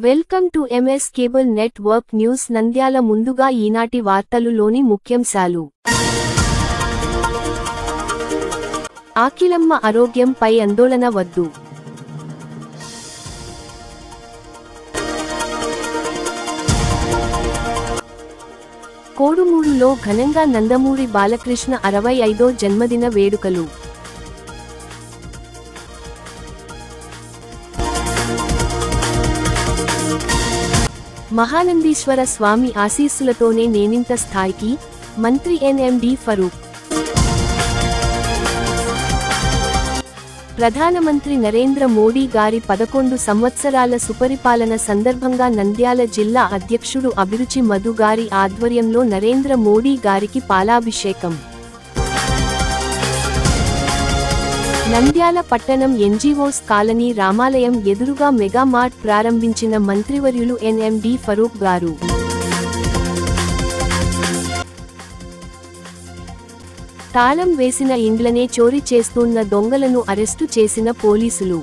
Welcome to MS cable network news Nandyal. ముందుగా ఈనాటి వార్తలులోని ముఖ్యాంశాలు. ఆకిలమ్మ ఆరోగ్యంపై ఆందోళన వద్దు. కోడుమూరులో ఘనంగా నందమూరి బాలకృష్ణ 65వ జన్మదిన వేడుకలు. మహానందీశ్వర స్వామి ఆశీస్సులతోనే నేనింత స్థాయికి, మంత్రి ఎన్ఎండి ఫరూక్. ప్రధానమంత్రి నరేంద్ర మోడీ గారి 11 సంవత్సరాల సుపరిపాలన సందర్భంగా నంద్యాల జిల్లా అధ్యక్షుడు అభిరుచి మధు గారి ఆధ్వర్యంలో నరేంద్ర మోడీ గారికి పాలాభిషేకం. నంద్యాల పట్టణం ఎన్జీఓస్ కాలనీ రామాలయం ఎదురుగా మెగా మార్ట్ ప్రారంభించిన మంత్రివర్యులు ఎన్ఎండి ఫరూక్ గారు. తాళం వేసిన ఇండ్లనే చోరీ చేస్తున్న దొంగలను అరెస్టు చేసిన పోలీసులు.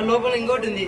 లోపల ఇంకోటి ఉంది.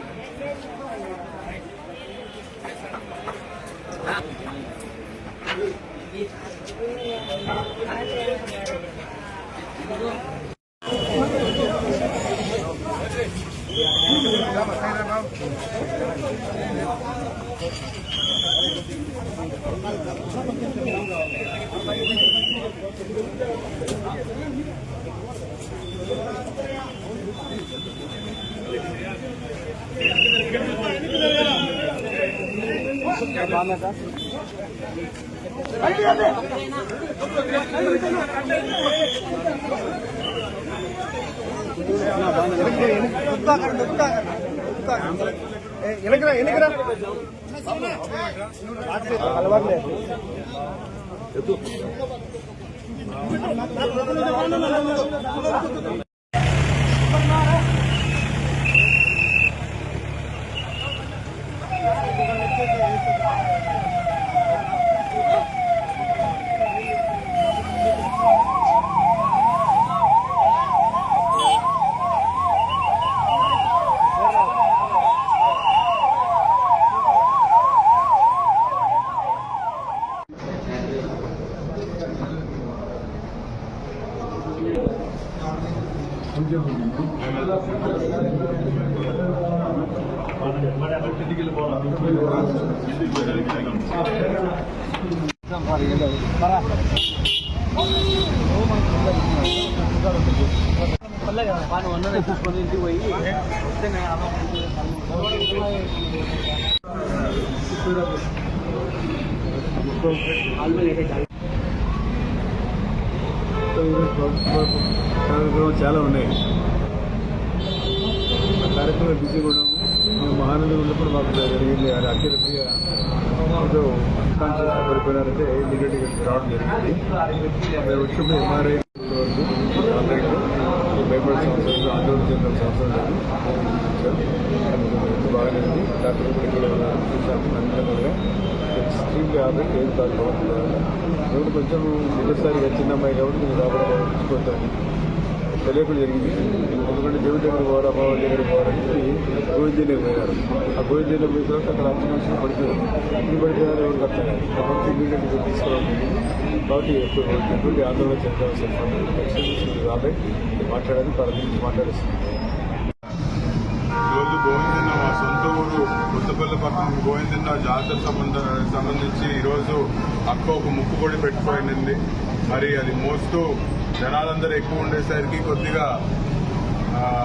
చాలా ఉన్నాయి. కార్యక్రమం బిజీ కూడా మహానంది ఉన్నప్పుడు మాకు జరిగింది. అది అఖిలప్రియ ఏదో అన్కాన్షియస్ పడిపోయినారంటే ఇమీడియట్గా రావడం జరిగింది. వచ్చినప్పుడు ఎంఆర్ఐ భయపడాల్సిన అవసరం లేదు, ఆందోళన చెందాల్సిన అవసరం లేదు. హెల్త్ బాగానే ఉంది. డాక్టర్ కూడా ఇక్కడ ఉన్నారు, చూసాము. అన్ని ఎక్స్ట్రీమ్లీ ఆల్రెడీ ఏం కాదు బాగుంటుంది. ఎవరు కొంచెం మొదటిసారిగా చిన్న అమ్మాయి కాబట్టి నేను రావడం చూసుకుంటాను తెలియకుండా జరిగింది. ఎందుకంటే దేవుడి దగ్గర పోవాలి, అమ్మవారి దగ్గర పోవాలని గోవిందీలో పోయారు. ఆ గోవిందీలో పోయిన తర్వాత అక్కడ అన్ని మనుషులు పడిపోయారు. ఇన్ని పడిపోయారు ఎవరు కట్టారు కాబట్టి ఇమీడియట్గా తీసుకోవాలి. కాబట్టి ఎటువంటి ఆందోళన చెందాల్సిన రాబోయే మాట్లాడాలని ప్రారంభించి మాట్లాడేస్తుంది. ఈరోజు గోవిందన్న మా సొంత ఊరు కొత్తపల్లి పక్కన గోవిందన్న జాతర సంబంధించి ఈరోజు అక్క ఒక ముక్కుబడి పెట్టుకోయింది. మరి అది మోస్తూ జనాలందరూ ఎక్కువ ఉండేసరికి కొద్దిగా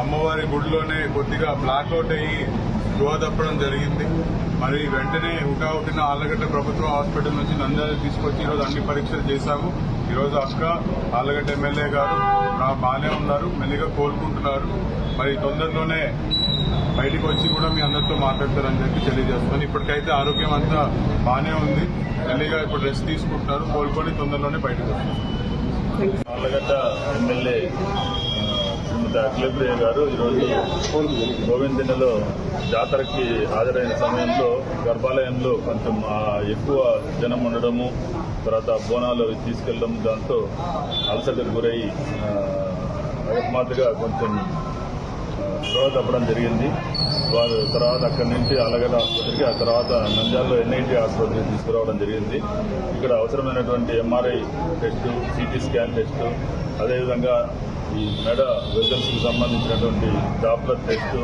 అమ్మవారి గుడిలోనే కొద్దిగా బ్లాక్అవుట్ అయ్యి స్పృహ తప్పడం జరిగింది. మరి వెంటనే హుటాహుటిన ఆళ్లగడ్డ ప్రభుత్వ హాస్పిటల్ నుంచి నంద్యాల తీసుకొచ్చి ఈరోజు అన్ని పరీక్షలు చేశాము. ఈరోజు అక్క ఆళ్లగడ్డ ఎమ్మెల్యే గారు బాగానే ఉన్నారు, మెల్లిగా కోలుకుంటున్నారు. మరి తొందరలోనే బయటకు వచ్చి కూడా మీ అందరితో మాట్లాడతారని చెప్పి తెలియజేస్తాను. ఇప్పటికైతే ఆరోగ్యం అంతా బాగానే ఉంది, మెల్లిగా ఇప్పుడు రెస్ట్ తీసుకుంటున్నారు, కోలుకొని తొందరలోనే బయటకు వస్తారు. ఆళ్లగడ్డ ఎమ్మెల్యే శ్రీమతి అఖిలప్రియ గారు ఈరోజు గోవిందలో జాతరకి హాజరైన సమయంలో గర్భాలయంలో కొంచెం ఎక్కువ జనం ఉండడము, తర్వాత బోనాలు తీసుకెళ్లడం, దాంతో అలసటకు గురై అకస్మాత్తుగా కొంచెం స్పృహ తప్పడం జరిగింది. వారు తర్వాత అక్కడి నుంచి ఆళ్లగడ్డ ఆసుపత్రికి, ఆ తర్వాత నంద్యాలలో ఎన్ఐటి ఆసుపత్రికి తీసుకురావడం జరిగింది. ఇక్కడ అవసరమైనటువంటి MRI test, CT scan test, అదేవిధంగా ఈ మెడ వెజల్స్కి సంబంధించినటువంటి డాప్లర్ టెస్టు,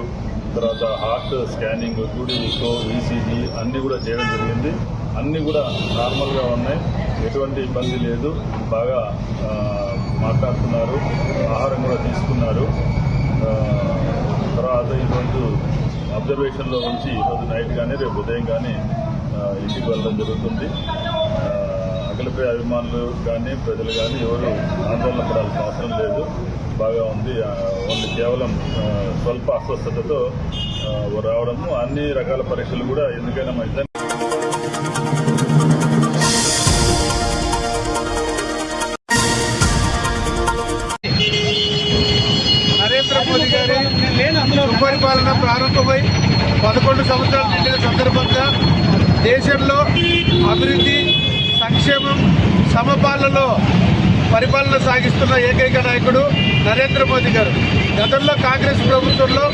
తర్వాత హార్ట్ స్కానింగ్, టూడీకో, ఈసీజీ అన్నీ కూడా చేయడం జరిగింది. అన్నీ కూడా నార్మల్గా ఉన్నాయి, ఎటువంటి ఇబ్బంది లేదు. బాగా మాట్లాడుతున్నారు, ఆహారం కూడా తీసుకున్నారు. తర్వాత ఈరోజు అబ్జర్వేషన్లో ఉంచి ఈరోజు నైట్ కానీ రేపు ఉదయం కానీ ఇంటికి వెళ్ళడం జరుగుతుంది. అఖిలప్రియ అభిమానులు కానీ ప్రజలు కానీ ఎవరు ఆందోళన పడాల్సిన అవసరం లేదు, బాగా ఉంది. ఓన్లీ కేవలం స్వల్ప అస్వస్థతతో రావడము, అన్ని రకాల పరీక్షలు కూడా ఎందుకైనా మంచిదని. నరేంద్ర మోదీ గారి సుపరిపాలన ప్రారంభమై 11 సంవత్సరాలు నిండిన సందర్భంగా దేశంలో అభివృద్ధి, సంక్షేమం, సమపాలనలో పరిపాలన సాగిస్తున్న ఏకైక నాయకుడు నరేంద్ర మోదీ గారు. గతంలో కాంగ్రెస్ ప్రభుత్వంలో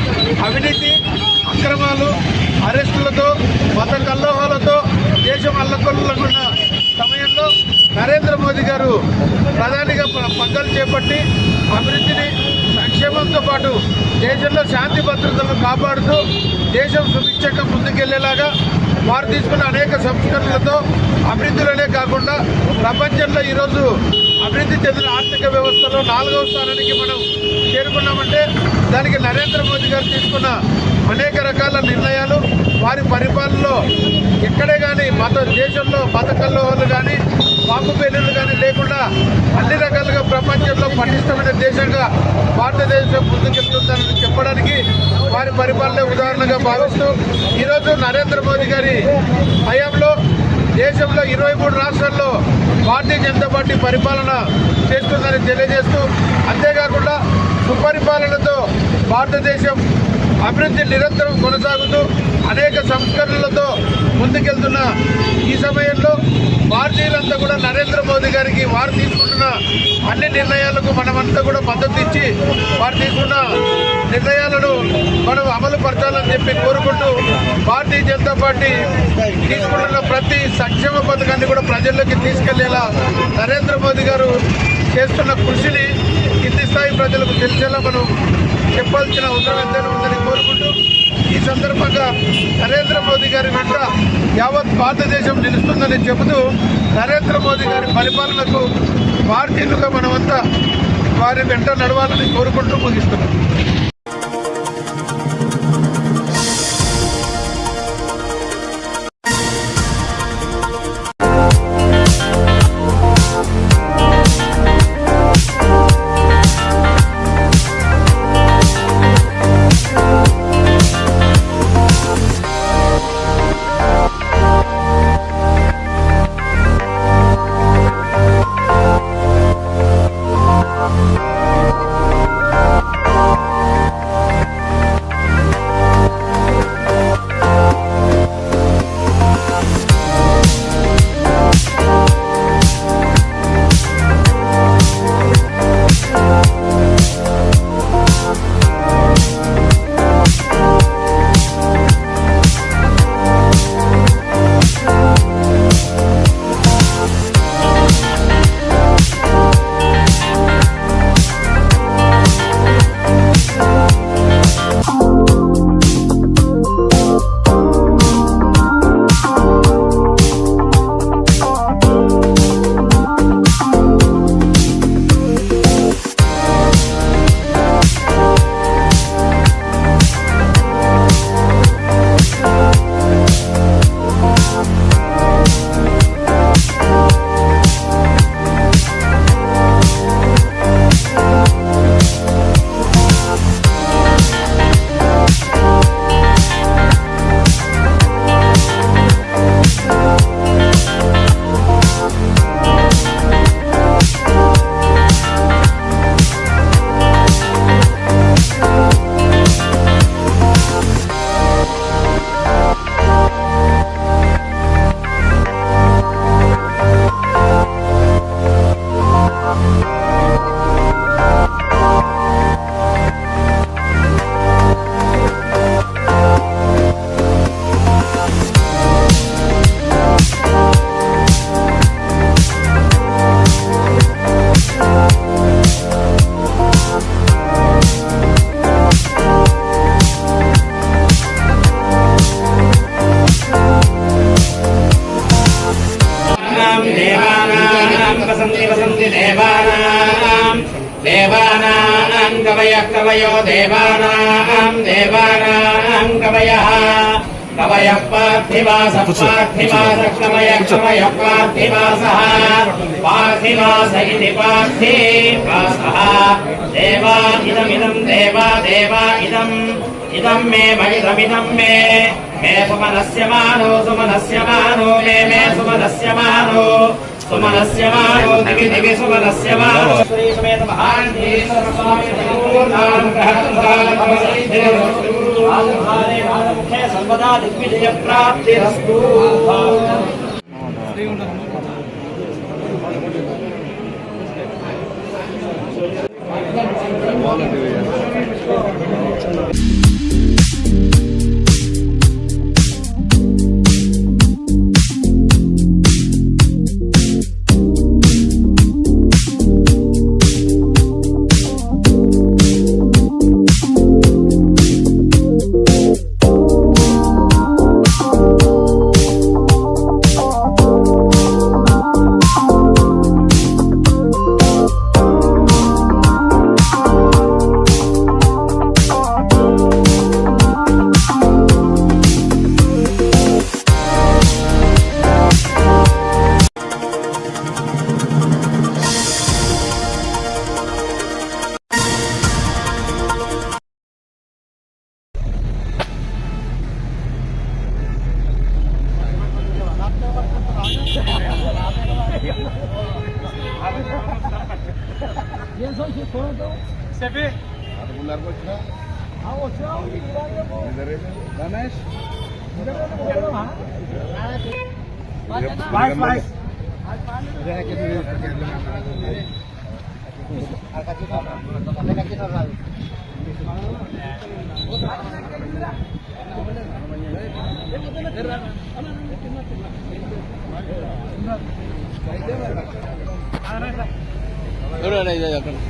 అవినీతి, అక్రమాలు, అరెస్టులతో, మత కల్లోహాలతో దేశం అల్లకొల్లకున్న సమయంలో నరేంద్ర మోదీ గారు ప్రధానిగా పగ్గాలు చేపట్టి అభివృద్ధిని, సంక్షేమంతో పాటు దేశంలో శాంతి భద్రతలను కాపాడుతూ దేశం సుభిక్షంగా ముందుకెళ్లేలాగా వారు తీసుకున్న అనేక సంస్కరణలతో అభివృద్ధిలోనే కాకుండా ప్రపంచంలో ఈరోజు అభివృద్ధి చెందిన ఆర్థిక వ్యవస్థలో 4వ స్థానానికి మనం చేరుకున్నామంటే దానికి నరేంద్ర మోదీ గారు తీసుకున్న అనేక రకాల నిర్ణయాలు, వారి పరిపాలనలో ఎక్కడే కానీ దేశంలో మత కల్లోహాలు కానీ, పాపు పేలులు కానీ లేకుండా అన్ని రకాలుగా ప్రపంచంలో పటిష్టమైన దేశంగా భారతదేశం ముందుకెళ్తుందని చెప్పడానికి వారి పరిపాలన ఉదాహరణగా భావిస్తూ ఈరోజు నరేంద్ర మోదీ గారి హయాంలో దేశంలో 23 రాష్ట్రాల్లో భారతీయ జనతా పార్టీ పరిపాలన చేస్తుందని తెలియజేస్తూ, అంతేకాకుండా సుపరిపాలనతో భారతదేశం అభివృద్ధి నిరంతరం కొనసాగుతూ అనేక సంస్కరణలతో ముందుకెళ్తున్న ఈ సమయంలో భారతీయులంతా కూడా నరేంద్ర మోదీ గారికి వారు తీసుకుంటున్న అన్ని నిర్ణయాలకు మనమంతా కూడా మద్దతు ఇచ్చి వారు తీసుకున్న నిర్ణయాలను మనం అమలు పరచాలని చెప్పి కోరుకుంటూ భారతీయ జనతా పార్టీ తీసుకుంటున్న ప్రతి సంక్షేమ పథకాన్ని కూడా ప్రజల్లోకి తీసుకెళ్లేలా నరేంద్ర మోదీ గారు చేస్తున్న కృషిని కింది స్థాయి ప్రజలకు తెలిసేలా మనం చెప్పాల్సిన అవసరం ఎంతైనా ఉందని కోరుకుంటూ ఈ సందర్భంగా నరేంద్ర మోదీ గారి వెంట యావత్ భారతదేశం నిలుస్తుందని చెబుతూ నరేంద్ర మోదీ గారి పరిపాలనకు భారతీయులుగా మనమంతా వారి వెంట నడవాలని కోరుకుంటూ ముగిస్తున్నాం. देवानां देवानां कवयः कवयो देवानां देवानां कवयः कवयः पार्थिवासः पार्थिवासः कवयः कवयः पार्थिवासः पार्थिवास इति पार्थिवासः देवा इदमिदं देवा देवा इदं मे मयिदमिदं मे सुमनस्य मानो सुमनस्य मानो मे सुमनस्य मानो सुमनस्य मानो दिवि दिवि सुमनस्य मानो श्री समेत महान्ति मुखे सर्वदा दिग्विजय प्राप्तिरस्तु।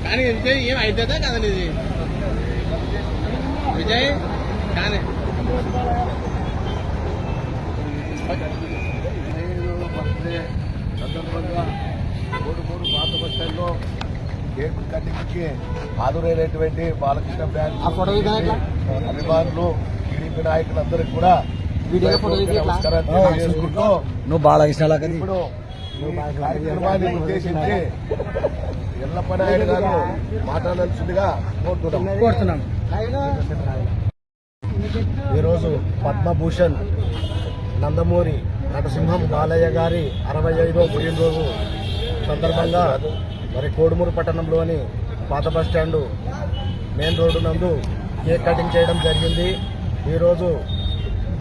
కానీ విజయ్ ఏం అవుతుందా కదండి ఇది విజయ్ కానీ సందర్భంగా కోడుమూరు పాత బస్ స్టాండ్లో గేట్ కట్టించి హాజరైనటువంటి బాలకృష్ణ ఫ్యాన్స్ అభిమానులు టీడీపీ నాయకులందరికీ కూడా నమస్కారాలు తెలియజేసుకుంటూ నువ్వు బాలకృష్ణ ఇప్పుడు కార్యక్రమాన్ని ఉద్దేశించి ఎల్లప్ప నాయుడు గారు మాట్లాడాల్సిందిగా కోరుతున్నాం. ఈరోజు పద్మభూషణ్ నందమూరి నరసింహం బాలయ్య గారి 65వ పుట్టినరోజు సందర్భంగా మరి కోడుమూరు పట్టణంలోని పాత బస్ స్టాండు మెయిన్ రోడ్డు నందు కేక్ కటింగ్ చేయడం జరిగింది. ఈరోజు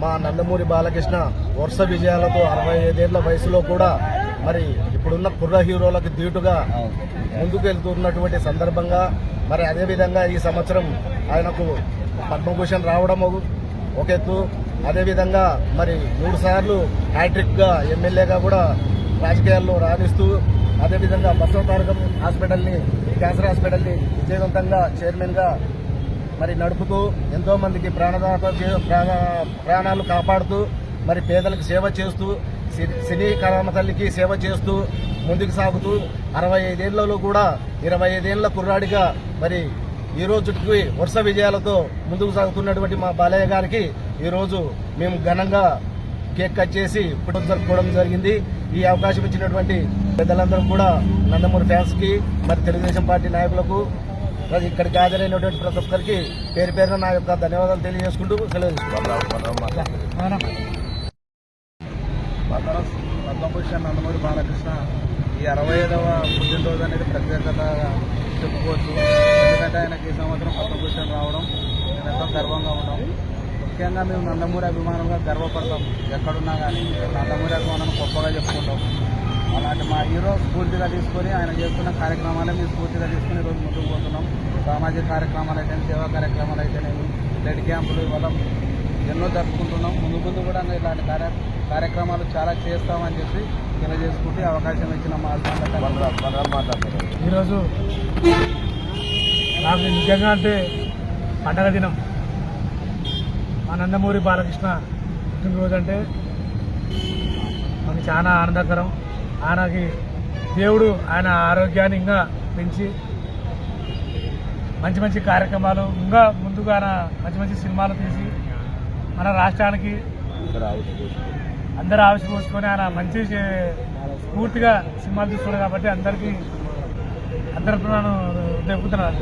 మా నందమూరి బాలకృష్ణ వరుస విజయాలతో 65 ఏళ్ల వయసులో కూడా మరి ఇప్పుడున్న కుర్ర హీరోలకు ధీటుగా ముందుకు వెళ్తున్నటువంటి సందర్భంగా మరి అదేవిధంగా ఈ సంవత్సరం ఆయనకు పద్మభూషణ్ రావడం ఒక ఎత్తు, అదేవిధంగా మరి 3 సార్లు హ్యాట్రిక్గా ఎమ్మెల్యేగా కూడా రాజకీయాల్లో రాణిస్తూ అదేవిధంగా బసవతారకం హాస్పిటల్ని క్యాన్సర్ హాస్పిటల్ని విజయవంతంగా చైర్మన్గా మరి నడుపుతూ ఎంతో మందికి ప్రాణాలు కాపాడుతూ మరి పేదలకు సేవ చేస్తూ సినీ కళామ తల్లికి సేవ చేస్తూ ముందుకు సాగుతూ 65 ఏళ్లలో కూడా 25 ఏళ్ల కుర్రాడిగా మరి ఈ రోజుకి వరుస విజయాలతో ముందుకు సాగుతున్నటువంటి మా బాలయ్య గారికి ఈరోజు మేము ఘనంగా కేక్ కట్ చేసి పుట్టిన జరుపుకోవడం జరిగింది. ఈ అవకాశం ఇచ్చినటువంటి పెద్దలందరం కూడా నందమూరి ఫ్యాన్స్కి మరి తెలుగుదేశం పార్టీ నాయకులకు ఇక్కడికి హాజరైనటువంటి ప్రతి ఒక్కరికి పేరు పేరున నా యొక్క ధన్యవాదాలు తెలియజేసుకుంటూ సెలవు తీసుకుంటున్నాం. పద్మభూషణ్ నందమూరి బాలకృష్ణ ఈ 65వ పుట్టినరోజు అనేది ప్రత్యేకతగా చెప్పుకోవచ్చు. ఎందుకంటే ఆయనకి ఈ సంవత్సరం పద్మభూషణ్ రావడం నేను ఎంతో గర్వంగా ఉన్నాం. ముఖ్యంగా మేము నందమూరి అభిమానంగా గర్వపడతాం. ఎక్కడున్నా కానీ నందమూరి అభిమానం గొప్పగా చెప్పుకుంటాం. అలాంటి మా హీరో స్ఫూర్తిగా తీసుకొని ఆయన చేస్తున్న కార్యక్రమాలే మేము స్ఫూర్తిగా తీసుకుని ఈరోజు ముందుకు పోతున్నాం. సామాజిక కార్యక్రమాలు అయితేనే, సేవా కార్యక్రమాలు అయితేనేవి, బ్లడ్ క్యాంపులు ఇవాళ ఎన్నో జరుపుకుంటున్నాం. ముందు కూడా ఇలాంటి కార్యక్రమాలు చాలా చేస్తామని చెప్పి తెలియజేసుకుంటూ అవకాశం ఇచ్చిన మా మాట్లాడుతున్నారు. ఈరోజు నాకు నిజంగా అంటే పండగ దినం. మా నందమూరి బాలకృష్ణ పుట్టినరోజు అంటే మాకు చాలా ఆనందకరం. ఆయనకి దేవుడు ఆయన ఆరోగ్యాన్ని ఇంకా పెంచి మంచి మంచి కార్యక్రమాలు ఇంకా ముందుగా మంచి మంచి సినిమాలు తీసి మన రాష్ట్రానికి అందరూ ఆవిష్య పోసుకొని ఆయన మంచి పూర్తిగా సినిమాలు తీస్తున్నాడు కాబట్టి అందరికీ నన్ను దెబ్బతున్నాను.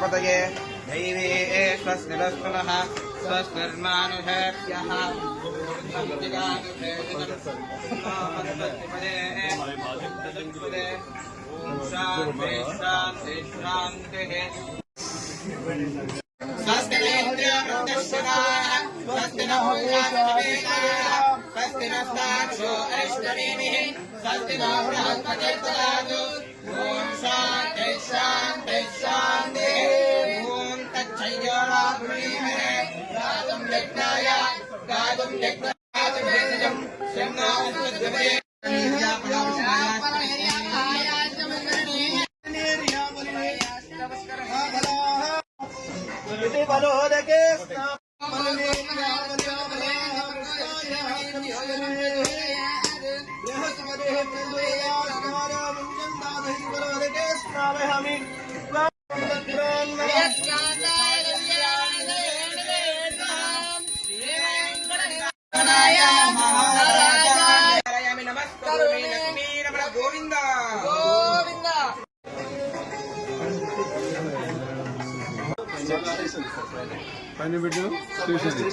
पतये दैवे स्वस्तिरस्तुनः स्वस्तिर्मानुषेभ्यः स्वस्तिनस्ताक्षो अरिष्टनेमिः स्वस्तिनो बृहस्पतिर्ददातु ॐ शान्ति शान्ति शान्तिः ॐ तच्छय्याराधुनीमहे गातुं यज्ञाय भेषजं शम्नो उत्पद्यते పైన పెట్టు చూసేది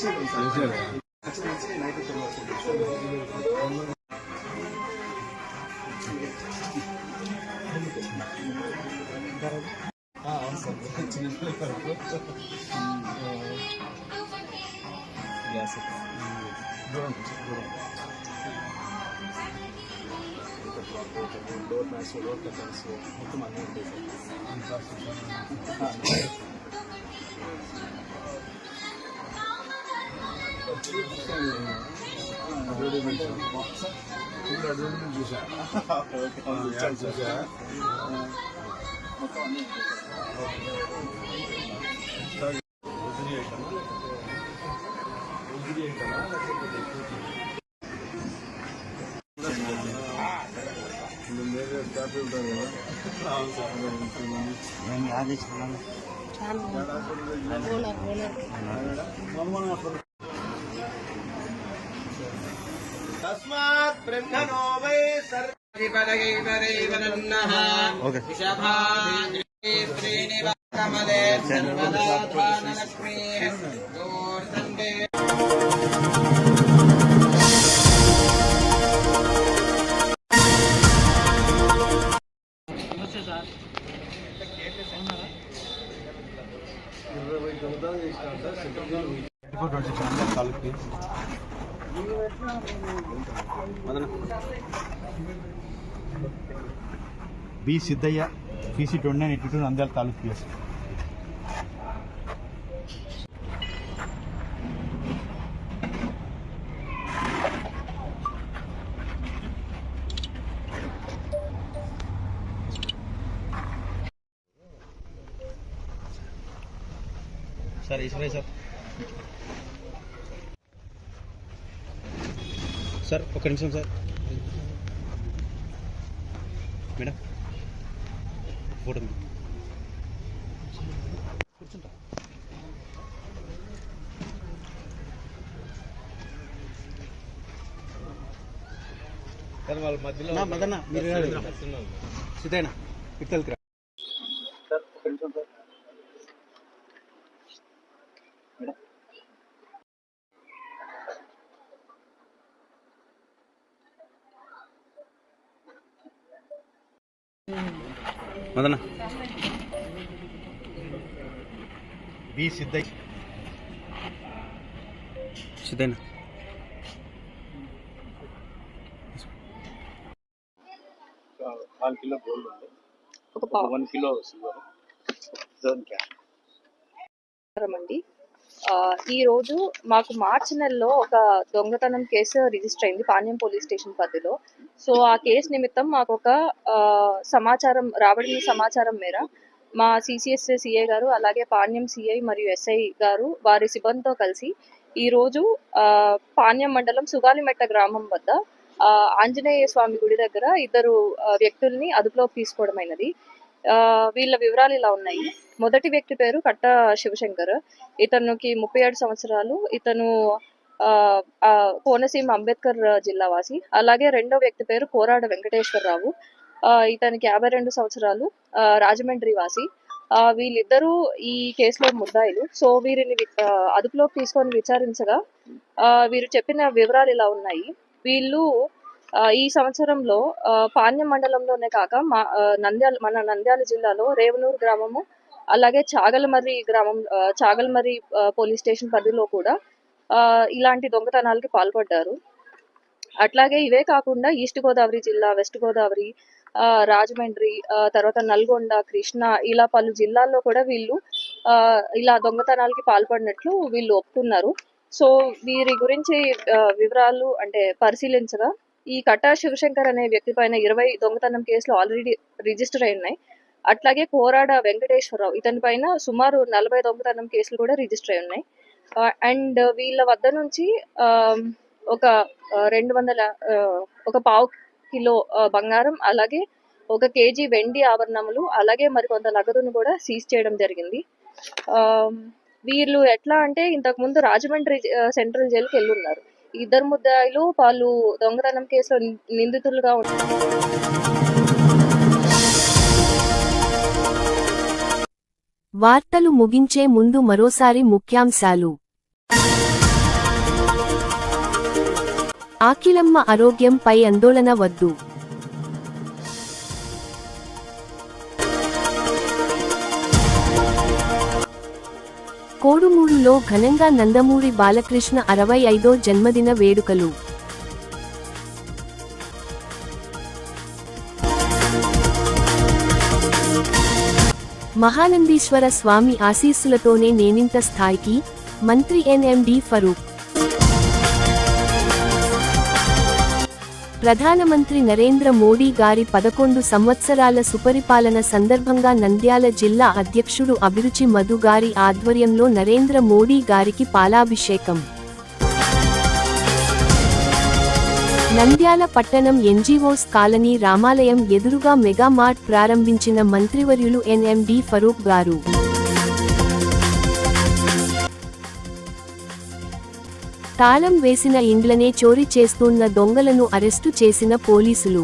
డోర్ మ్యాచ్ డోర్ కర్టన్స్ మొత్తం అన్నీ ఉంటాయి సార్. అడ్వర్టైజ్మెంట్ చూసా చూసా మొత్తం అన్నీ స్టాఫ్ ఉంటారు కదా. तस्मात् ब्रह्मणो वै सर्वपदगैवदैवनन्नः वृषभाग्रे श्रीनिवासकमले सर्वदा धानलक्ष्मीः दूर्दण्डे బి సిద్ధయ్య పీసీ 2982 నంద్యాల తాలూకు PS. Sir Eshwaraiah sir sir ఒక్క నిమిషం సార్ మేడం ఫోటో కూర్చుంటా. మదన్న మీరు సిద్ధేనా ఇక్కడికి రా. మదన్న బి సిద్ధయ్య సిద్ధేనా కిలో గోల్డ్ ఉంది, ఒక 1 కిలో సిల్వర్ అండి. ఈ రోజు మాకు మార్చి నెలలో ఒక దొంగతనం కేసు రిజిస్టర్ అయింది పాణ్యం పోలీస్ స్టేషన్ పరిధిలో. సో ఆ కేసు నిమిత్తం మాకు ఒక రాబడిన సమాచారం మేర మా సిసిఎస్ సిఐ గారు, అలాగే పాణ్యం సిఐ మరియు ఎస్ఐ గారు వారి సిబ్బందితో కలిసి ఈరోజు పాణ్యం మండలం సుగాలిమెట్ట గ్రామం వద్ద ఆంజనేయ స్వామి గుడి దగ్గర 2 వ్యక్తుల్ని అదుపులోకి తీసుకోవడమైనది. వీళ్ళ వివరాలు ఇలా ఉన్నాయి. మొదటి వ్యక్తి పేరు కట్ట శివశంకర్, ఇతనికి 37 సంవత్సరాలు, ఇతను కోనసీమ అంబేద్కర్ జిల్లా వాసి. అలాగే రెండో వ్యక్తి పేరు కోరాడ వెంకటేశ్వరరావు, ఇతనికి 52 సంవత్సరాలు, రాజమండ్రి వాసి. వీళ్ళిద్దరూ ఈ కేసులో ముద్దాయిలు. సో వీరిని అదుపులోకి తీసుకొని విచారించగా వీరు చెప్పిన వివరాలు ఇలా ఉన్నాయి. వీళ్ళు ఈ సంవత్సరంలో పాణ్యం మండలంలోనే కాక మన నంద్యాల జిల్లాలో రేవనూరు గ్రామము, అలాగే చాగల్మర్రి పోలీస్ స్టేషన్ పరిధిలో కూడా ఇలాంటి దొంగతనాలకి పాల్పడ్డారు. అట్లాగే ఇవే కాకుండా ఈస్ట్ గోదావరి జిల్లా, వెస్ట్ గోదావరి, రాజమండ్రి, తర్వాత నల్గొండ, కృష్ణా, ఇలా పలు జిల్లాల్లో కూడా వీళ్ళు ఇలా దొంగతనాలకి పాల్పడినట్లు వీళ్ళు ఒప్పుకున్నారు. సో వీరి గురించి వివరాలు అంటే పరిశీలించగా ఈ కట్టా శివశంకర్ అనే వ్యక్తి పైన 20 దొంగతనం కేసులు ఆల్రెడీ రిజిస్టర్ అయి ఉన్నాయి. అట్లాగే కోరాడ వెంకటేశ్వరరావు, ఇతని పైన సుమారు 40 దొంగతనం కేసులు కూడా రిజిస్టర్ అయి ఉన్నాయి. అండ్ వీళ్ళ వద్ద నుంచి ఒక 1/2 కిలో బంగారం, అలాగే 1 కేజీ వెండి ఆభరణములు, అలాగే మరికొంత నగదును కూడా సీజ్ చేయడం జరిగింది. వీళ్ళు ఎట్లా అంటే ఇంతకు ముందు రాజమండ్రి సెంట్రల్ జైలుకి వెళ్ళున్నారు. 2 ముద్దాయిలు వాళ్ళు దొంగతనం కేసులో నిందితులుగా ఉన్నారు. వార్తలు ముగించే ముందు మరోసారి ముఖ్యాంశాలు. ఆకిలమ్మ ఆరోగ్యంపై ఆందోళన వద్దు. కోడుమూరులో ఘనంగా నందమూరి బాలకృష్ణ 65వ జన్మదిన వేడుకలు. మహానందీశ్వర స్వామి ఆశీస్సులతోనే నేనింత స్థాయికి, మంత్రి ఎన్ఎండి ఫరూక్. ప్రధానమంత్రి నరేంద్ర మోడీ గారి 11 సంవత్సరాల సుపరిపాలన సందర్భంగా నంద్యాల జిల్లా అధ్యక్షుడు అభిరుచి మధు గారి ఆధ్వర్యంలో నరేంద్ర మోడీ గారికి పాలాభిషేకం. నంద్యాల పట్టణం ఎన్జీఓస్ కాలనీ రామాలయం ఎదురుగా మెగా మార్ట్ ప్రారంభించిన మంత్రివర్యులు ఎన్ఎండి ఫరూక్ గారు. తాళం వేసిన ఇండ్లనే చోరీ చేస్తున్న దొంగలను అరెస్టు చేసిన పోలీసులు.